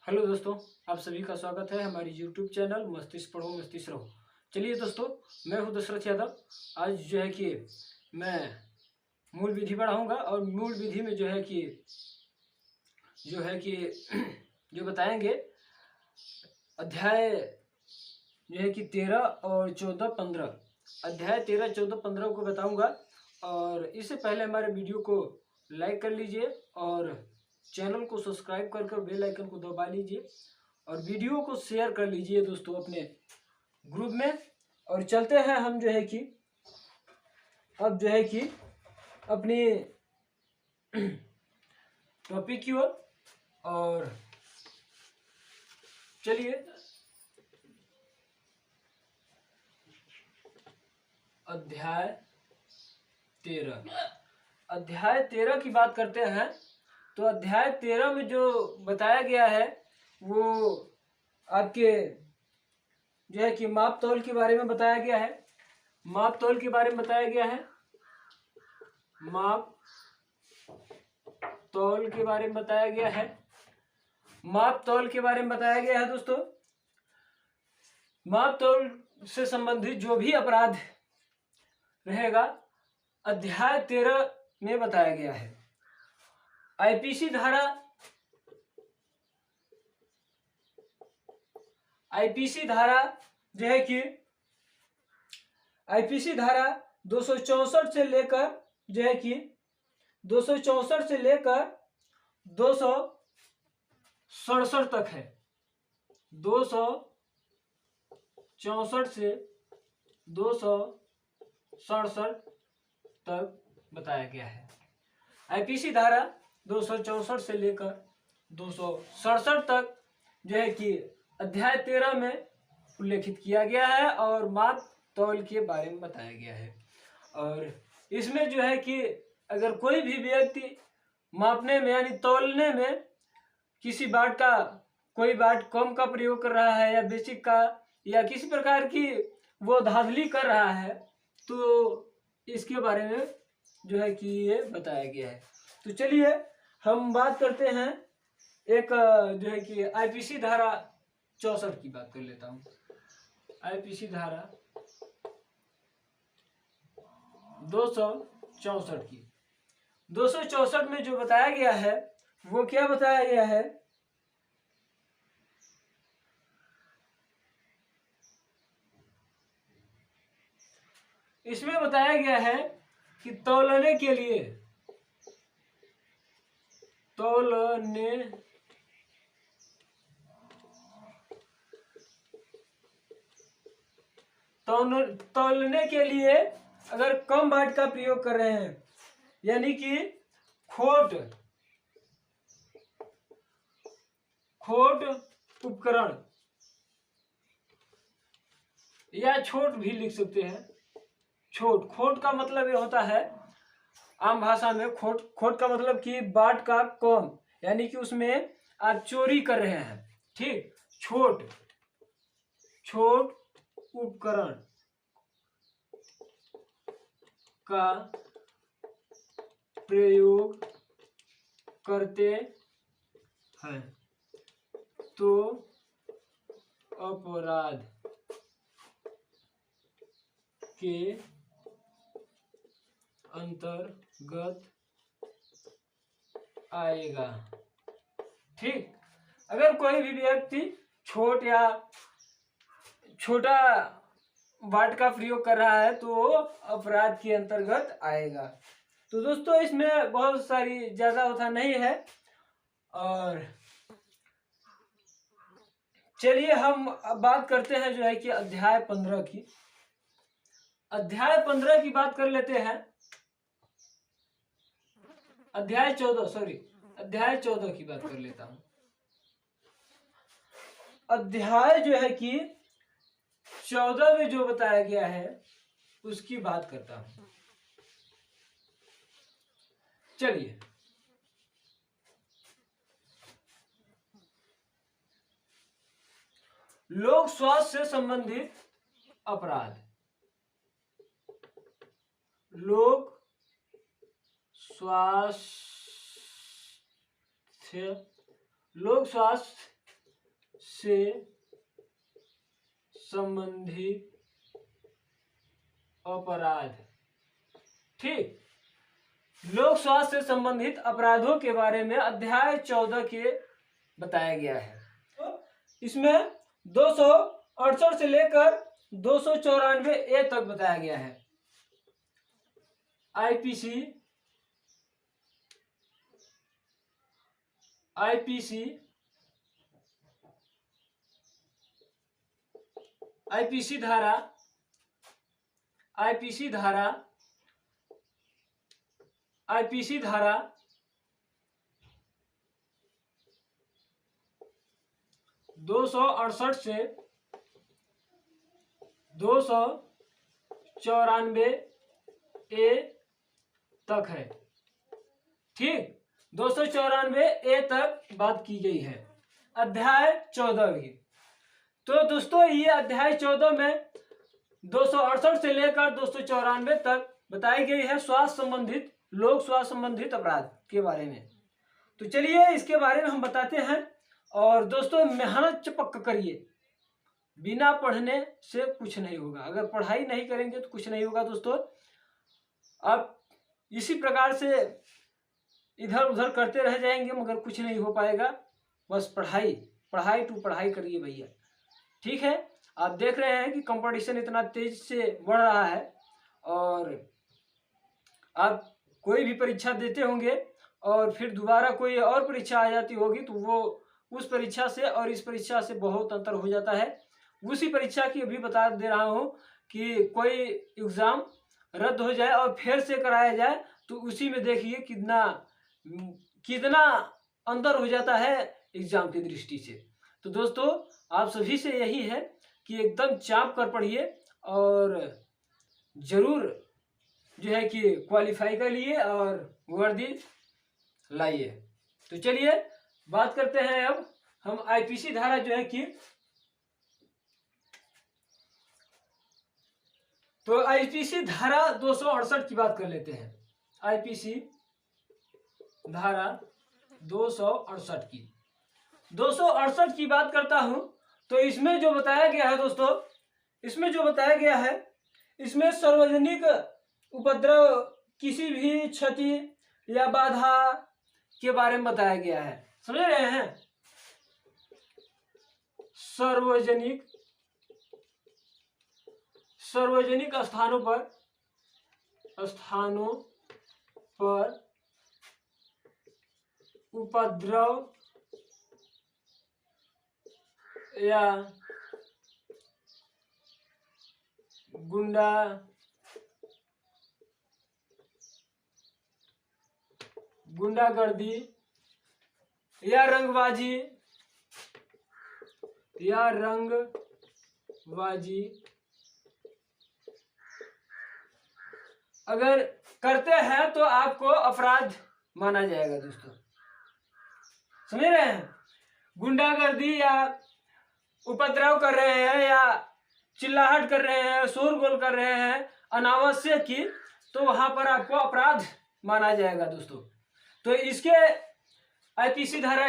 Hello दोस्तों, आप सभी का स्वागत है हमारी यूट्यूब चैनल मस्तिष्क पढ़ो मस्तिष्क रहो। चलिए दोस्तों, मैं हूं दशरथ यादव। आज जो है कि मैं मूल विधि पढ़ाऊंगा और मूल विधि में जो है कि जो बताएंगे अध्याय जो है कि 13 और 14 15। अध्याय 13 14 15 को बताऊंगा। और इससे पहले हमारे वीडियो को लाइक कर लीजिए और चैनल को सब्सक्राइब कर बेल आइकन को दबा लीजिए और वीडियो को शेयर कर लीजिए दोस्तों अपने ग्रुप में। और चलते हैं हम जो है कि अब जो है कि अपनी टॉपिक की ओर। और चलिए अध्याय 13 की बात करते हैं। तो अध्याय 13 में जो बताया गया है वो आपके जो है कि माप तौल के बारे में बताया गया है। माप तौल के बारे में बताया गया है। माप तौल के बारे में बताया गया है। माप तौल के बारे में बताया गया है दोस्तों। माप तौल से संबंधित जो भी अपराध रहेगा अध्याय 13 में बताया गया है। आईपीसी धारा जो है कि आईपीसी धारा 264 से लेकर जो है कि 264 से लेकर 267 तक है। 264 से 267 तक बताया गया है। आईपीसी धारा 264 से लेकर 267 तक जो है कि अध्याय 13 में उल्लेखित किया गया है और माप तौल के बारे में बताया गया है। और इसमें जो है कि अगर कोई भी व्यक्ति मापने में यानी तौलने में किसी बाट का कोई बाट कम का प्रयोग कर रहा है या बेसिक का या किसी प्रकार की वो धांधली कर रहा है तो इसके बारे में जो है कि ये बताया गया है। तो चलिए हम बात करते हैं एक जो है कि आईपीसी धारा 64 की बात कर लेता हूँ। आईपीसी धारा 264 की 264 में जो बताया गया है वो क्या बताया गया है। इसमें बताया गया है कि तौलने के लिए तौलने के लिए अगर कम बाट का प्रयोग कर रहे हैं यानी कि खोट उपकरण या छोट भी लिख सकते हैं। खोट का मतलब ये होता है आम भाषा में खोट का मतलब कि बाट का कम यानी कि उसमें आप चोरी कर रहे हैं। ठीक, छोट उपकरण का प्रयोग करते हैं तो अपराध के अंतर्गत आएगा। ठीक, अगर कोई भी व्यक्ति छोट या छोटा बाट का प्रयोग कर रहा है तो अपराध के अंतर्गत आएगा। तो दोस्तों इसमें बहुत सारी ज्यादा होता नहीं है। और चलिए हम अब बात करते हैं जो है कि अध्याय 15 की। अध्याय 15 की बात कर लेते हैं। अध्याय 14 की बात कर लेता हूं। अध्याय जो है कि 14 में जो बताया गया है उसकी बात करता हूं। चलिए लोक स्वास्थ्य से संबंधित अपराध। लोक स्वास्थ्य से संबंधित अपराध। ठीक, लोक स्वास्थ्य से संबंधित अपराधों के बारे में अध्याय 14 के बताया गया है। तो इसमें 268 से लेकर 294 ए तक बताया गया है। आईपीसी धारा 268 से 294 ए तक है। ठीक, 294 ए तक बात की गई है अध्याय 14 की। तो दोस्तों ये अध्याय 14 में 268 से लेकर 294 तक बताई गई है स्वास्थ्य संबंधित, लोक स्वास्थ्य संबंधित अपराध के बारे में। तो चलिए इसके बारे में हम बताते हैं। और दोस्तों मेहनत चपक करिए, बिना पढ़ने से कुछ नहीं होगा। अगर पढ़ाई नहीं करेंगे तो कुछ नहीं होगा दोस्तों। अब इसी प्रकार से इधर उधर करते रह जाएंगे मगर कुछ नहीं हो पाएगा। बस पढ़ाई टू पढ़ाई करिए भैया। ठीक है, आप देख रहे हैं कि कंपटीशन इतना तेज से बढ़ रहा है और आप कोई भी परीक्षा देते होंगे और फिर दोबारा कोई और परीक्षा आ जाती होगी तो वो उस परीक्षा से और इस परीक्षा से बहुत अंतर हो जाता है। उसी परीक्षा की अभी बता दे रहा हूँ कि कोई एग्ज़ाम रद्द हो जाए और फिर से कराया जाए तो उसी में देखिए कितना अंतर हो जाता है एग्ज़ाम की दृष्टि से। तो दोस्तों आप सभी से यही है कि एकदम चाप कर पढ़िए और ज़रूर जो है कि क्वालिफाई कर लिए और वर्दी लाइए। तो चलिए बात करते हैं अब हम आईपीसी धारा जो है कि, तो आईपीसी धारा 268 की बात कर लेते हैं। आईपीसी धारा 268 की बात करता हूं तो इसमें जो बताया गया है दोस्तों, इसमें सार्वजनिक उपद्रव, किसी भी क्षति या बाधा के बारे में बताया गया है। समझ रहे हैं? सार्वजनिक स्थानों पर उपद्रव या गुंडागर्दी या रंगबाजी अगर करते हैं तो आपको अपराध माना जाएगा दोस्तों। समझ रहे हैं? गुंडागर्दी या उपद्रव कर रहे हैं या चिल्लाहट कर रहे हैं, शोरगुल कर रहे हैं अनावश्यक की, तो वहां पर आपको अपराध माना जाएगा दोस्तों। तो इसके आईपीसी धारा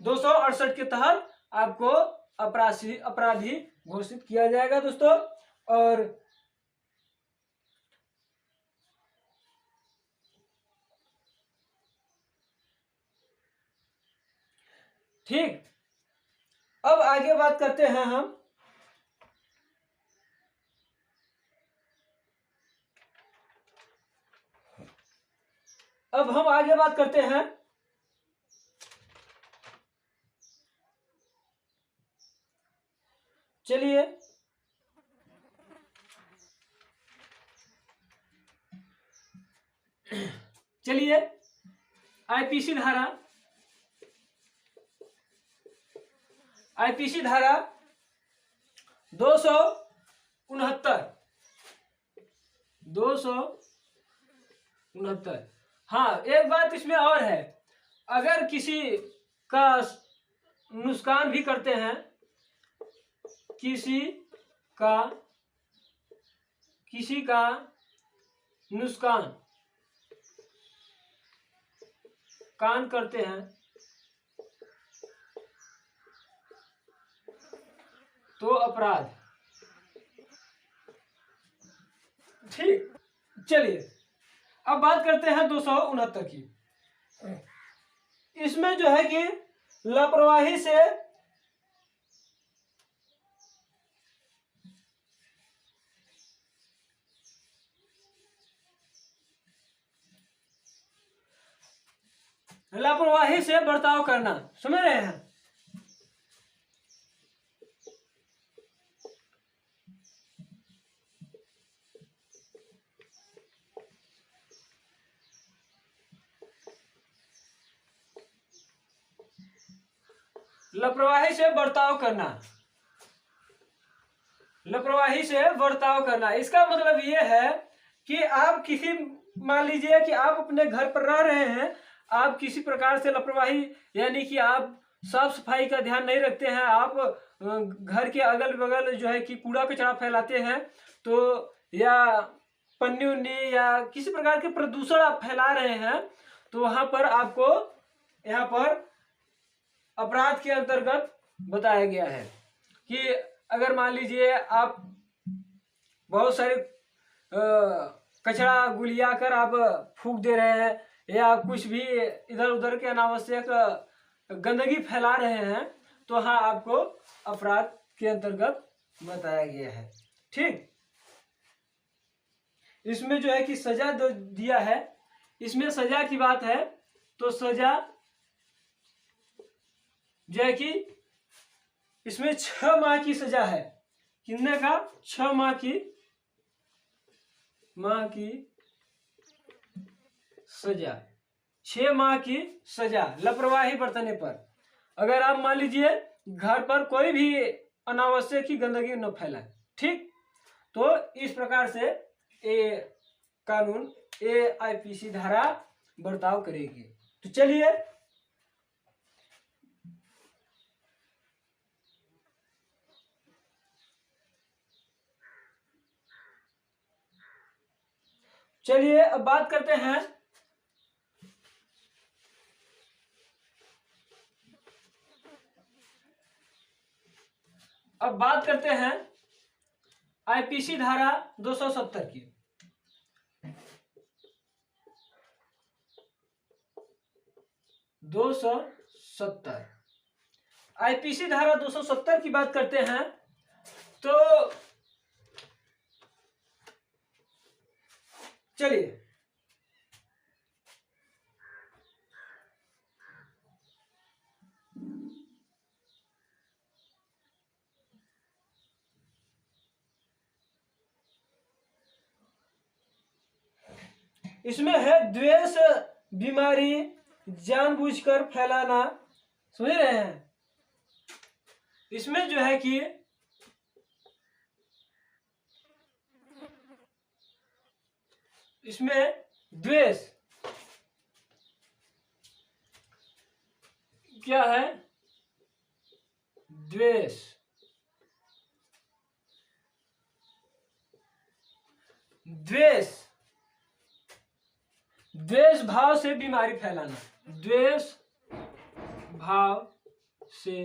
268 के तहत आपको अपराधी घोषित किया जाएगा दोस्तों। और ठीक, अब आगे बात करते हैं हम आगे बात करते हैं चलिए आईपीसी धारा 269। हाँ, एक बात इसमें और है, अगर किसी का नुकसान भी करते हैं, किसी का नुकसान करते हैं तो अपराध। ठीक, चलिए अब बात करते हैं 269 की। इसमें जो है कि लापरवाही से बर्ताव करना, समझ रहे हैं। लापरवाही से बर्ताव करना, लापरवाही से बर्ताव करना, इसका मतलब ये है कि आप किसी, मान लीजिए कि आप अपने घर पर रह रहे हैं, आप किसी प्रकार से लापरवाही, यानी कि आप साफ सफाई का ध्यान नहीं रखते हैं, आप घर के अगल बगल जो है कि कूड़ा कचरा फैलाते हैं, तो या पन्नी उन्नी या किसी प्रकार के प्रदूषण आप फैला रहे हैं, तो वहां पर आपको यहाँ पर अपराध के अंतर्गत बताया गया है कि अगर मान लीजिए आप बहुत सारे कचरा गुलिया कर आप फूंक दे रहे हैं, या कुछ भी इधर उधर के अनावश्यक गंदगी फैला रहे हैं, तो हाँ आपको अपराध के अंतर्गत बताया गया है। ठीक, इसमें जो है कि सजा दिया है। इसमें सजा की बात है तो सजा जो है कि इसमें 6 माह की सजा है। कितने का? 6 माह की सजा, 6 माह की सजा लापरवाही बरतने पर। अगर आप मान लीजिए घर पर कोई भी अनावश्यक ही गंदगी न फैलाए, ठीक, तो इस प्रकार से ये कानून AIPC धारा बर्ताव करेगी। तो चलिए अब बात करते हैं IPC धारा 270 की। IPC धारा 270 की बात करते हैं तो चलिए इसमें है द्वेष बीमारी जानबूझकर फैलाना, समझ रहे हैं। इसमें जो है कि इसमें द्वेष क्या है? द्वेष, द्वेष भाव से बीमारी फैलाना, द्वेष भाव से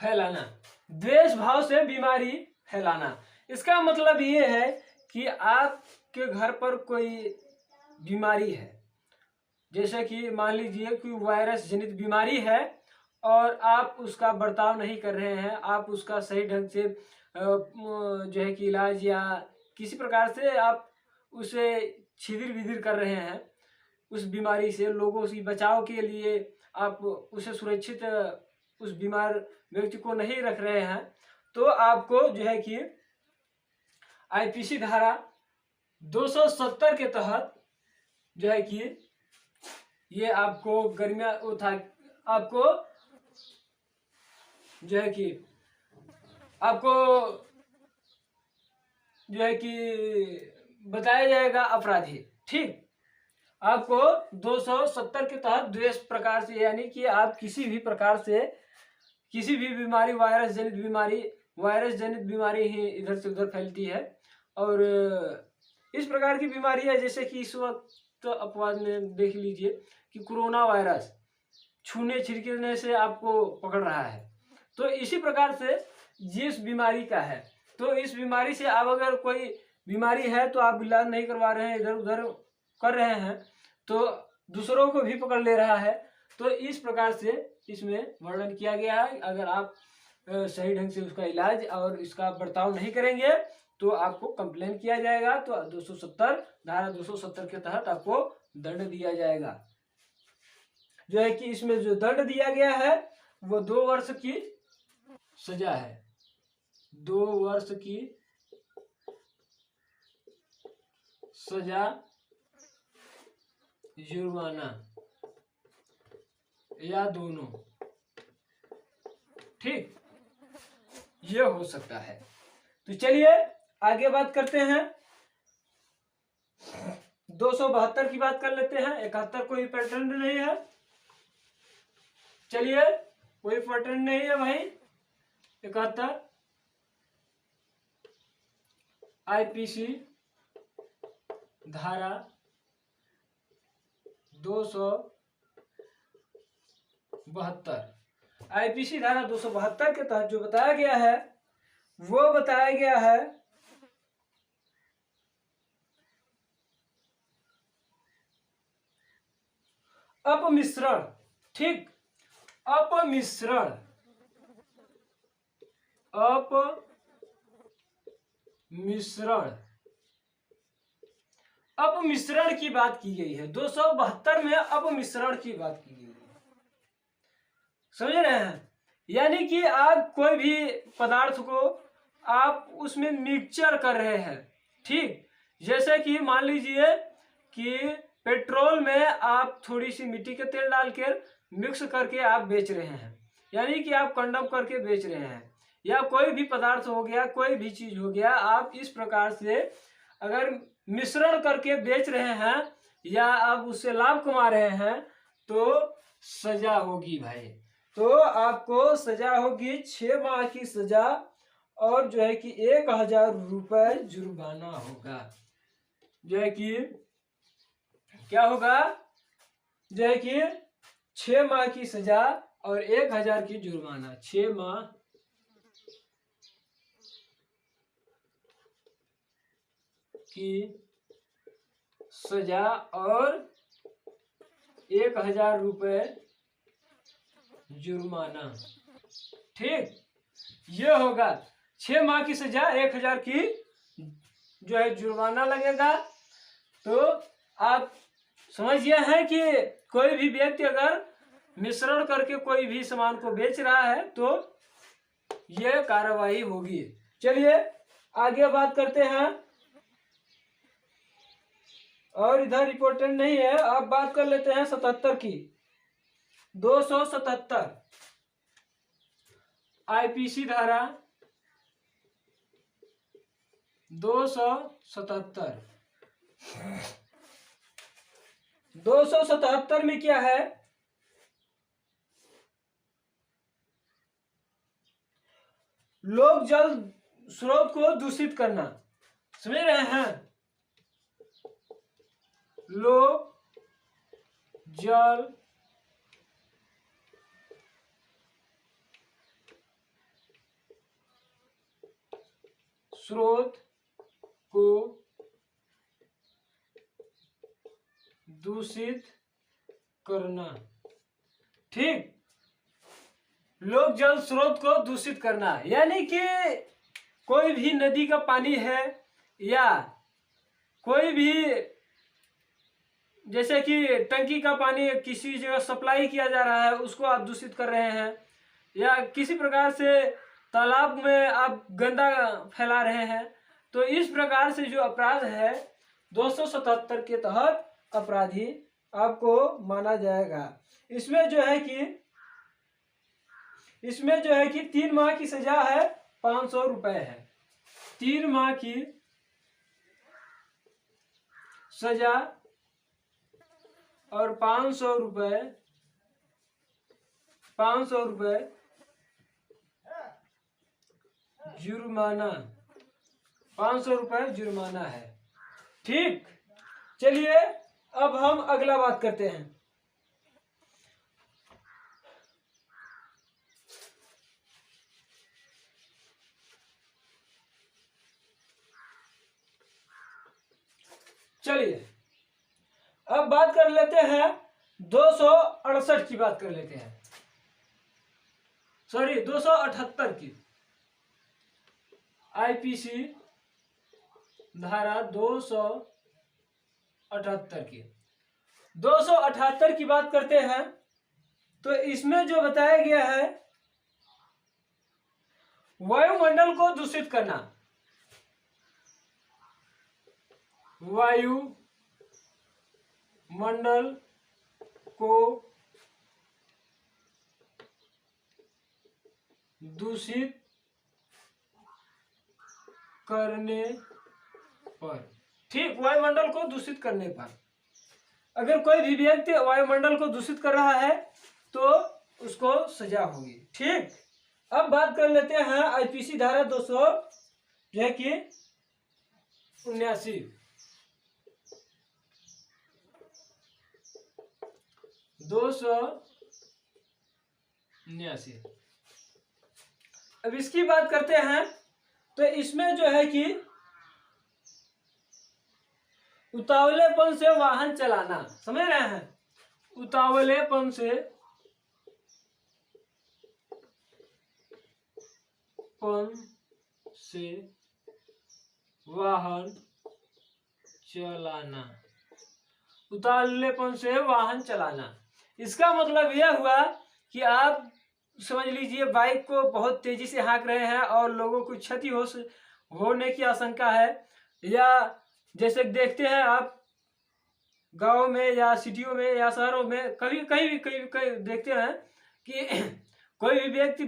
फैलाना, द्वेष भाव से बीमारी फैलाना। इसका मतलब ये है कि आपके घर पर कोई बीमारी है, जैसे कि मान लीजिए कि वायरस जनित बीमारी है और आप उसका बर्ताव नहीं कर रहे हैं, आप उसका सही ढंग से जो है कि इलाज या किसी प्रकार से आप उसे छिदिर विदिर कर रहे हैं, उस बीमारी से लोगों से बचाव के लिए आप उसे सुरक्षित, उस बीमार व्यक्ति को नहीं रख रहे हैं, तो आपको जो है कि IPC धारा 270 के तहत जो है कि ये आपको गर्मिया उठा, आपको जो है कि आपको जो है कि बताया जाएगा अपराधी। ठीक, आपको 270 के तहत द्वेष प्रकार से, यानी कि आप किसी भी प्रकार से किसी भी बीमारी, वायरस जनित बीमारी ही इधर से उधर फैलती है, और इस प्रकार की बीमारी है जैसे कि इस वक्त अपवाद में देख लीजिए कि कोरोना वायरस छूने छिड़कने से आपको पकड़ रहा है। तो इसी प्रकार से जिस बीमारी का है, तो इस बीमारी से आप अगर कोई बीमारी है तो आप इलाज नहीं करवा रहे हैं, इधर उधर कर रहे हैं, तो दूसरों को भी पकड़ ले रहा है। तो इस प्रकार से इसमें वर्णन किया गया है। अगर आप सही ढंग से उसका इलाज और इसका बर्ताव नहीं करेंगे तो आपको कंप्लेन किया जाएगा। तो 270 धारा 270 के तहत आपको दंड दिया जाएगा। जो है कि इसमें जो दंड दिया गया है वो 2 वर्ष की सजा है, 2 वर्ष की सजा, जुर्माना या दोनों, ठीक, ये हो सकता है। तो चलिए आगे बात करते हैं। 272 की बात कर लेते हैं। 71 कोई पैटर्न नहीं है, चलिए कोई पैटर्न नहीं है भाई। 71 आईपीसी धारा 272, आईपीसी धारा 272 के तहत जो बताया गया है वो बताया गया है अपमिश्रण, ठीक, अपमिश्रण, अपमिश्रण, अपमिश्रण की बात की गई है। 272 में अपमिश्रण की बात की गई है, समझ रहे हैं। यानी कि आप कोई भी पदार्थ को आप उसमें मिक्सचर कर रहे हैं, ठीक। जैसे कि मान लीजिए कि पेट्रोल में आप थोड़ी सी मिट्टी के तेल डाल के मिक्स करके आप बेच रहे हैं, यानी कि आप कंडम करके बेच रहे हैं, या कोई भी पदार्थ हो गया, कोई भी चीज हो गया, आप इस प्रकार से अगर मिश्रण करके बेच रहे हैं या आप उससे लाभ कमा रहे हैं तो सजा होगी भाई। तो आपको सजा होगी 6 माह की सजा और जो है कि 1000 रुपए जुर्माना होगा। जो है कि क्या होगा, जो है कि 6 माह की सजा और 1000 की जुर्माना, 6 माह की सजा और 1000 रुपए जुर्माना, ठीक, ये होगा। 6 माह की सजा, 1000 की जो है जुर्माना लगेगा। तो आप समझिए हैं कि कोई भी व्यक्ति अगर मिश्रण करके कोई भी सामान को बेच रहा है तो यह कार्रवाई होगी। चलिए आगे बात करते हैं। और इधर इंपॉर्टेंट नहीं है, अब बात कर लेते हैं 77 की। 277 आईपीसी धारा 277, 277 में क्या है, लोक जल स्रोत को दूषित करना, समझ रहे हैं। लोक जल स्रोत को दूषित करना, ठीक, लोक जल स्रोत को दूषित करना, यानी कि कोई भी नदी का पानी है या कोई भी जैसे कि टंकी का पानी किसी जगह सप्लाई किया जा रहा है उसको आप दूषित कर रहे हैं, या किसी प्रकार से तालाब में आप गंदा फैला रहे हैं, तो इस प्रकार से जो अपराध है 277 के तहत अपराधी आपको माना जाएगा। इसमें जो है कि 3 माह की सजा है, 500 रुपए है। 3 माह की सजा और 500 रुपए, 500 रुपए जुर्माना, 500 रुपए जुर्माना है, ठीक। चलिए अब हम अगला बात करते हैं। चलिए अब बात कर लेते हैं 268 की बात कर लेते हैं, सॉरी 278 की। आईपीसी धारा 278 की 278 की बात करते हैं तो इसमें जो बताया गया है वायुमंडल को दूषित करना, वायुमंडल को दूषित करने पर, ठीक, वायुमंडल को दूषित करने पर अगर कोई भी व्यक्ति वायुमंडल को दूषित कर रहा है तो उसको सजा होगी। ठीक, अब बात कर लेते हैं आईपीसी धारा 200 जो है कि 79 279। अब इसकी बात करते हैं तो इसमें जो है कि उतावलेपन से वाहन चलाना, समझ रहे हैं, उतावलेपन से वाहन चलाना, उतावलेपन से वाहन चलाना। इसका मतलब यह हुआ कि आप समझ लीजिए बाइक को बहुत तेजी से हाँक रहे हैं और लोगों को क्षति होने की आशंका है, या जैसे देखते हैं आप गांव में या सिटियों में या शहरों में कभी कहीं देखते हैं कि कोई भी व्यक्ति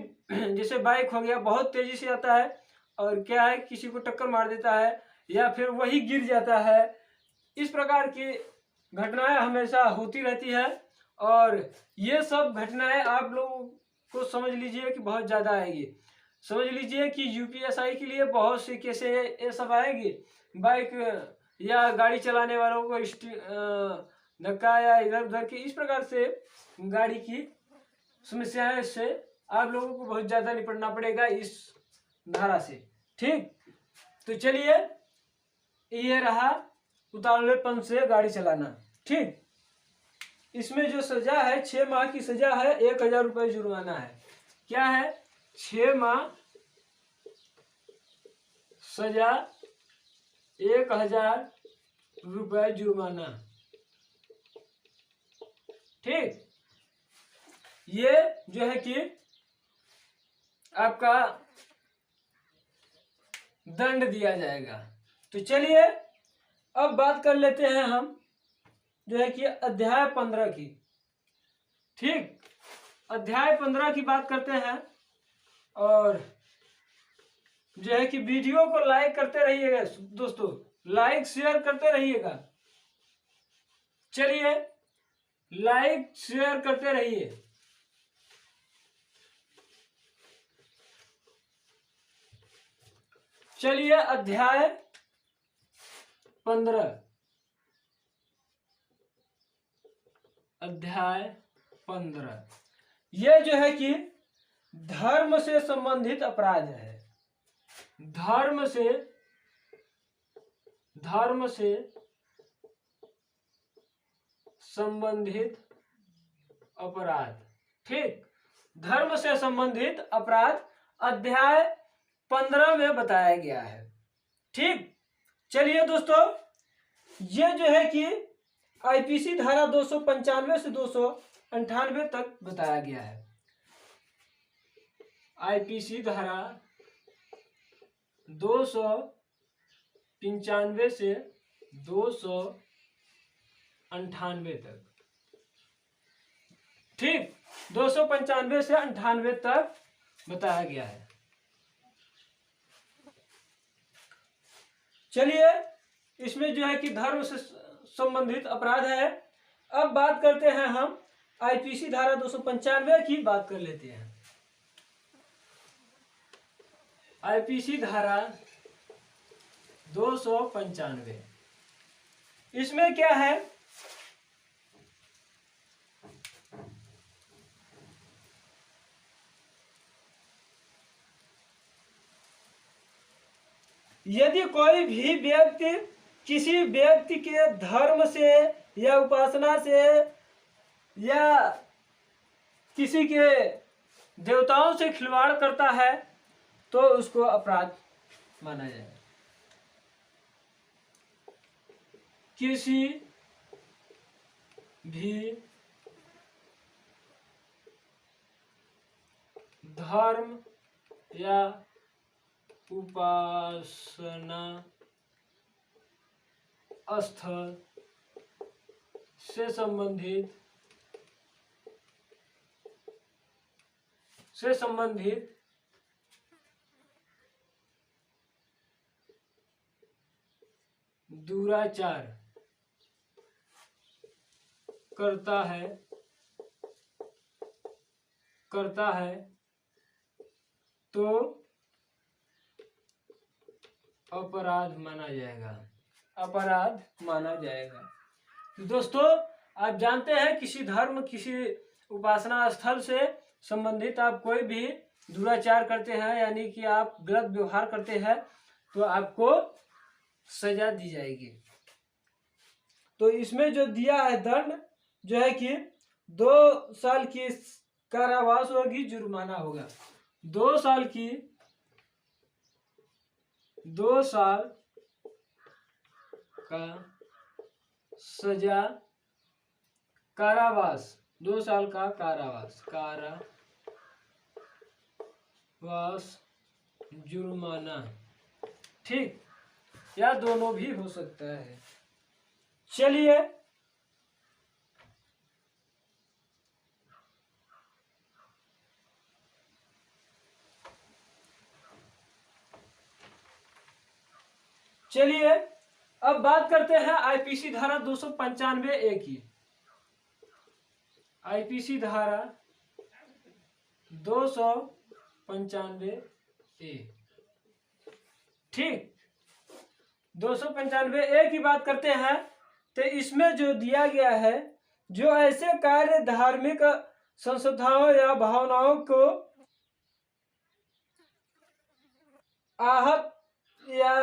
जैसे बाइक हो गया बहुत तेजी से आता है और क्या है किसी को टक्कर मार देता है या फिर वही गिर जाता है। इस प्रकार की घटनाएं हमेशा होती रहती है और ये सब घटनाएं आप लोगों को समझ लीजिए कि बहुत ज़्यादा आएगी। समझ लीजिए कि यूपीएसआई के लिए बहुत से केसे ये सब आएगी, बाइक या गाड़ी चलाने वालों को धक्का या इधर उधर की इस प्रकार से गाड़ी की समस्याएं से आप लोगों को बहुत ज़्यादा निपटना पड़ेगा इस धारा से। ठीक, तो चलिए ये रहा उतावलेपन से गाड़ी चलाना। ठीक, इसमें जो सजा है 6 माह की सजा है, 1000 रुपये जुर्माना है। क्या है? 6 माह सजा, 1000 रुपये जुर्माना। ठीक, ये जो है कि आपका दंड दिया जाएगा। तो चलिए अब बात कर लेते हैं हम जो है कि अध्याय 15 की। ठीक, अध्याय 15 की बात करते हैं और जो है कि वीडियो को लाइक करते रहिएगा दोस्तों, लाइक शेयर करते रहिएगा। चलिए लाइक शेयर करते रहिए। चलिए अध्याय 15, अध्याय 15 ये जो है कि धर्म से संबंधित अपराध है। धर्म से संबंधित अपराध। ठीक, धर्म से संबंधित अपराध अध्याय 15 में बताया गया है। ठीक, चलिए दोस्तों ये जो है कि आईपीसी धारा 295 से 298 तक बताया गया है। आईपीसी धारा 295 से 298 तक। ठीक, 295 से 98 तक बताया गया है। चलिए इसमें जो है कि धर्म से संबंधित अपराध है। अब बात करते हैं हम आईपीसी धारा 295 की बात कर लेते हैं। आईपीसी धारा 295 इसमें क्या है यदि कोई भी व्यक्ति किसी व्यक्ति के धर्म से या उपासना से या किसी के देवताओं से खिलवाड़ करता है तो उसको अपराध माना जाएगा। किसी भी धर्म या उपासना स्थल से संबंधित दुराचार करता है तो अपराध माना जाएगा। दोस्तों, आप जानते हैं किसी धर्म किसी उपासना स्थल से संबंधित आप कोई भी दुराचार करते हैं यानी कि आप गलत व्यवहार करते हैं तो आपको सजा दी जाएगी। तो इसमें जो दिया है दंड जो है कि 2 साल की कारावास होगी, जुर्माना होगा। 2 साल का सजा, कारावास, 2 साल का कारावास, जुर्माना, ठीक, या दोनों भी हो सकता है। चलिए अब बात करते हैं आईपीसी धारा 295A की। आईपीसी धारा 295A, ठीक, 295A की बात करते हैं। तो इसमें जो दिया गया है, जो ऐसे कार्य धार्मिक संस्थाओं या भावनाओं को आहत या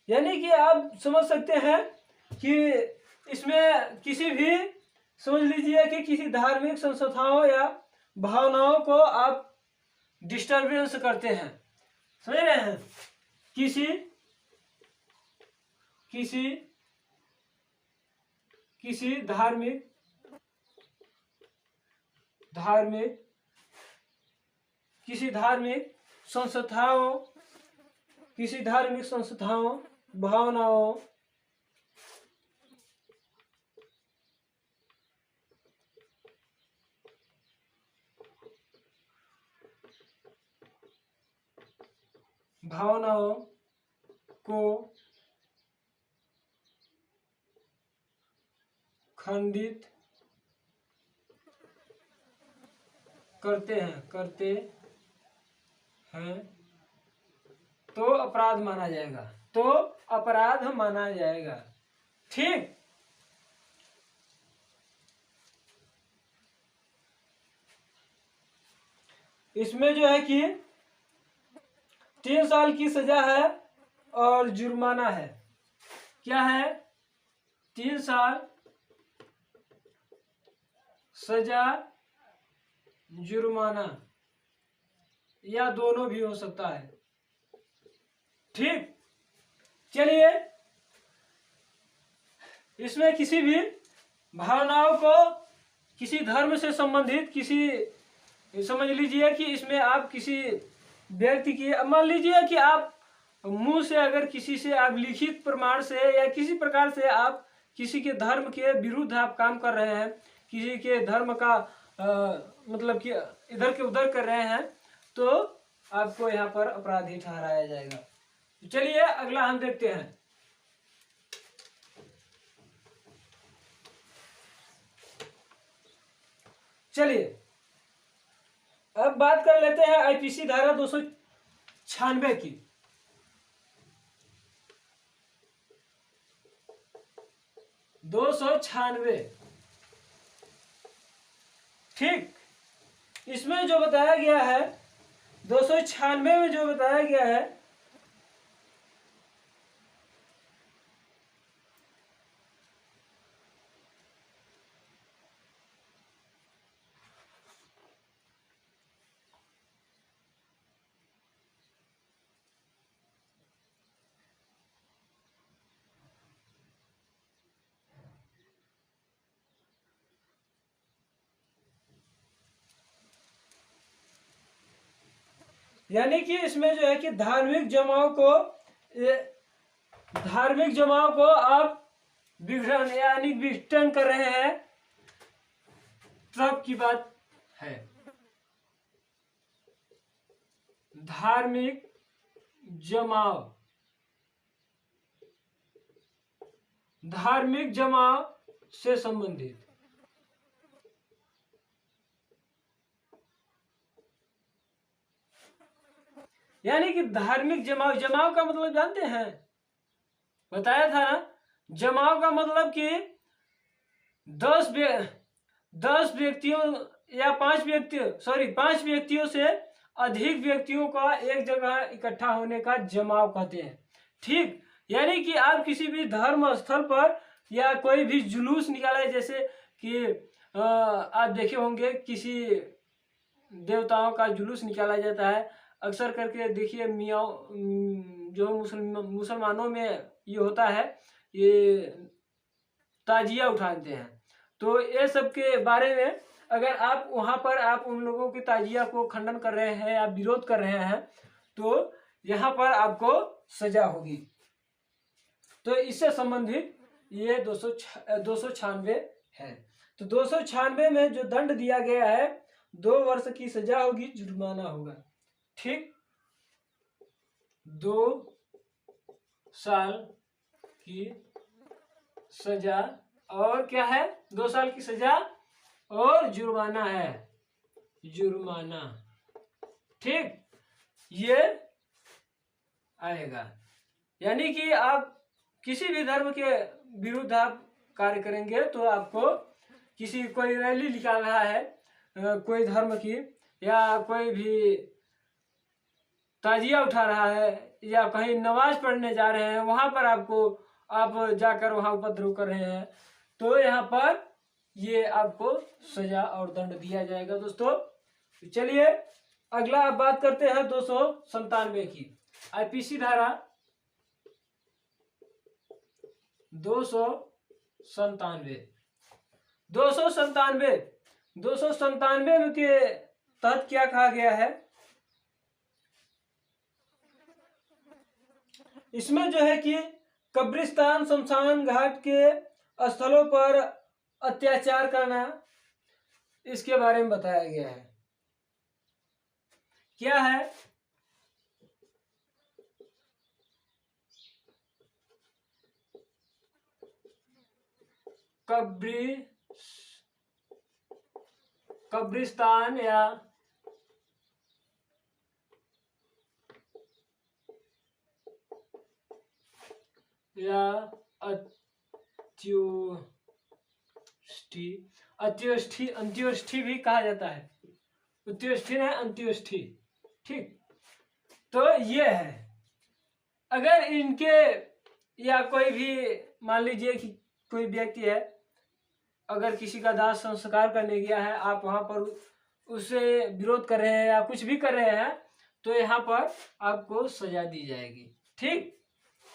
यानी कि आप समझ सकते हैं कि इसमें किसी भी, समझ लीजिए कि किसी धार्मिक संस्थाओं या भावनाओं को आप डिस्टर्बेंस करते हैं, समझ रहे हैं, किसी धार्मिक संस्थाओं भावनाओं को खंडित करते हैं तो अपराध माना जाएगा, ठीक। इसमें जो है कि 3 साल की सजा है और जुर्माना है। क्या है? 3 साल सजा, जुर्माना, या दोनों भी हो सकता है, ठीक। चलिए, इसमें किसी भी भावनाओं को किसी धर्म से संबंधित किसी, समझ लीजिए कि इसमें आप किसी व्यक्ति की, मान लीजिए कि आप मुंह से अगर किसी से आप लिखित प्रमाण से या किसी प्रकार से आप किसी के धर्म के विरुद्ध आप काम कर रहे हैं, किसी के धर्म का मतलब कि इधर के उधर कर रहे हैं, तो आपको यहाँ पर अपराधी ठहराया जाएगा। तो चलिए अगला हम देखते हैं। चलिए अब बात कर लेते हैं आईपीसी धारा 296 की। दो 296 ठीक, इसमें जो बताया गया है 296 में जो बताया गया है, यानी कि इसमें जो है कि धार्मिक जमाव को आप विघटन यानी विघटन कर रहे हैं, तब की बात है। धार्मिक जमाव से संबंधित, यानी कि धार्मिक जमाव का मतलब जानते हैं, बताया था ना। जमाव का मतलब कि 10 व्यक्तियों या 5 व्यक्तियों से अधिक व्यक्तियों का एक जगह इकट्ठा होने का जमाव कहते हैं। ठीक, यानी कि आप किसी भी धर्म स्थल पर या कोई भी जुलूस निकाला है, जैसे कि आप देखे होंगे किसी देवताओं का जुलूस निकाला जाता है, अक्सर करके देखिए मियाँ जो मुसलमानों में ये होता है, ये ताजिया उठाते हैं। तो ये सब के बारे में अगर आप वहाँ पर आप उन लोगों की ताजिया को खंडन कर रहे हैं या विरोध कर रहे हैं, तो यहाँ पर आपको सजा होगी। तो इससे संबंधित ये 296 है। तो 296 में जो दंड दिया गया है, 2 वर्ष की सजा होगी, जुर्माना होगा। ठीक, 2 साल की सजा और क्या है, 2 साल की सजा और जुर्माना है, जुर्माना। ठीक, ये आएगा। यानी कि आप किसी भी धर्म के विरुद्ध आप कार्य करेंगे तो आपको कोई रैली निकाल रहा है कोई धर्म की, या कोई भी ताजिया उठा रहा है, या कहीं नमाज पढ़ने जा रहे हैं, वहां पर आप जाकर वहां उपद्रव कर रहे हैं, तो यहाँ पर ये आपको सजा और दंड दिया जाएगा। दोस्तों चलिए अगला आप बात करते हैं 297 की। आईपीसी धारा 297 के तहत क्या कहा गया है, इसमें जो है कि कब्रिस्तान शमशान घाट के स्थलों पर अत्याचार करना, इसके बारे में बताया गया है। क्या है, कब्रिस्तान या अंत्योष्ठी भी कहा जाता है, अंत्योष्ठी नहीं अंत्योष्ठी। ठीक, तो ये है, अगर इनके या कोई भी मान लीजिए कि कोई व्यक्ति है, अगर किसी का दाह संस्कार करने गया है, आप वहां पर उससे विरोध कर रहे हैं या कुछ भी कर रहे हैं, तो यहाँ पर आपको सजा दी जाएगी। ठीक,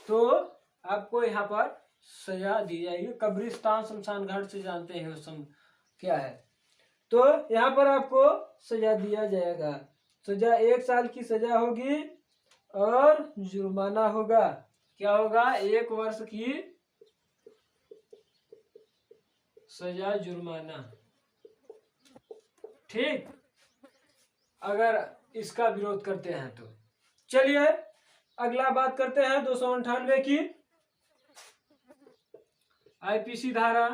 तो आपको यहाँ पर सजा दी जाएगी। कब्रिस्तान शमशान घाट से जानते हैं उस क्या है, तो यहाँ पर आपको सजा दिया जाएगा। सजा 1 साल की सजा होगी और जुर्माना होगा। क्या होगा, 1 वर्ष की सजा जुर्माना। ठीक, अगर इसका विरोध करते हैं तो। चलिए अगला बात करते हैं 298 की। आईपीसी धारा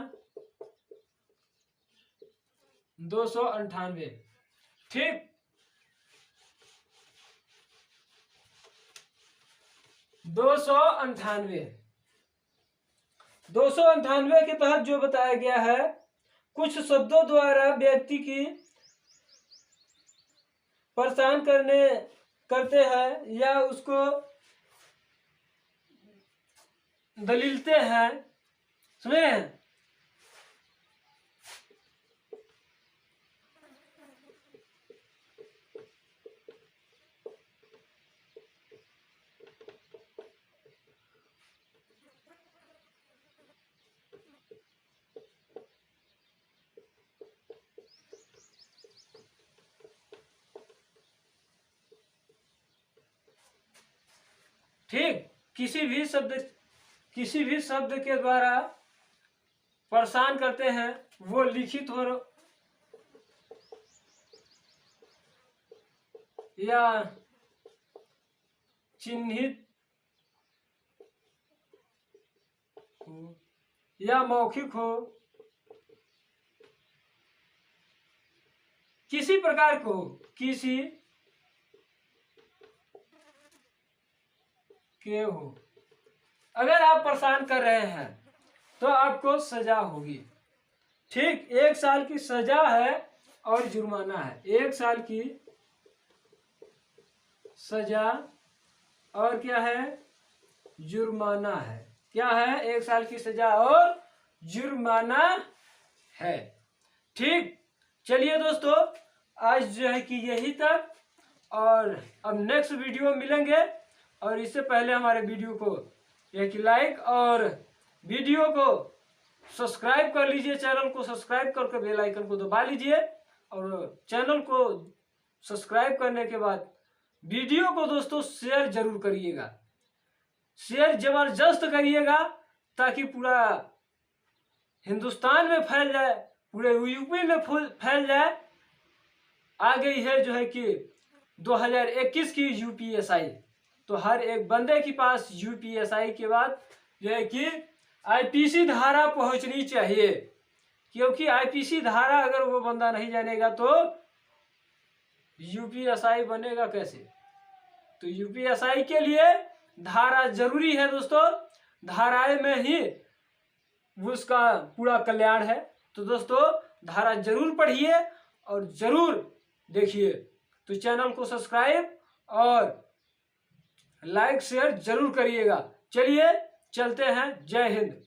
298। ठीक, 298 के तहत जो बताया गया है, कुछ शब्दों द्वारा व्यक्ति की परेशान करते हैं या उसको दलीलते हैं, समझे हैं? ठीक, किसी भी शब्द के द्वारा परेशान करते हैं, वो लिखित हो या चिन्हित हो या मौखिक हो, किसी प्रकार को किसी के हो, अगर आप परेशान कर रहे हैं तो आपको सजा होगी। ठीक, 1 साल की सजा है और जुर्माना है। 1 साल की सजा और क्या है? जुर्माना है। क्या है? 1 साल की सजा और जुर्माना है। ठीक, चलिए दोस्तों, आज जो है कि यही तक, और अब नेक्स्ट वीडियो मिलेंगे। और इससे पहले हमारे वीडियो को एक लाइक और वीडियो को सब्सक्राइब कर लीजिए, चैनल को सब्सक्राइब करके बेल आइकन को दबा लीजिए। और चैनल को सब्सक्राइब करने के बाद वीडियो को दोस्तों शेयर जरूर करिएगा, शेयर जबरदस्त करिएगा, ताकि पूरा हिंदुस्तान में फैल जाए, पूरे यूपी में फैल जाए। आ गई है जो है कि 2021 की यूपीएसआई, तो हर एक बंदे के पास यूपीएसआई के बाद जो है कि आईपीसी धारा पहुंचनी चाहिए, क्योंकि आईपीसी धारा अगर वो बंदा नहीं जानेगा तो यूपीएसआई बनेगा कैसे? तो यूपीएसआई के लिए धारा जरूरी है दोस्तों, धाराएं में ही उसका पूरा कल्याण है। तो दोस्तों धारा जरूर पढ़िए और जरूर देखिए। तो चैनल को सब्सक्राइब और लाइक शेयर जरूर करिएगा। चलिए चलते हैं, जय हिंद।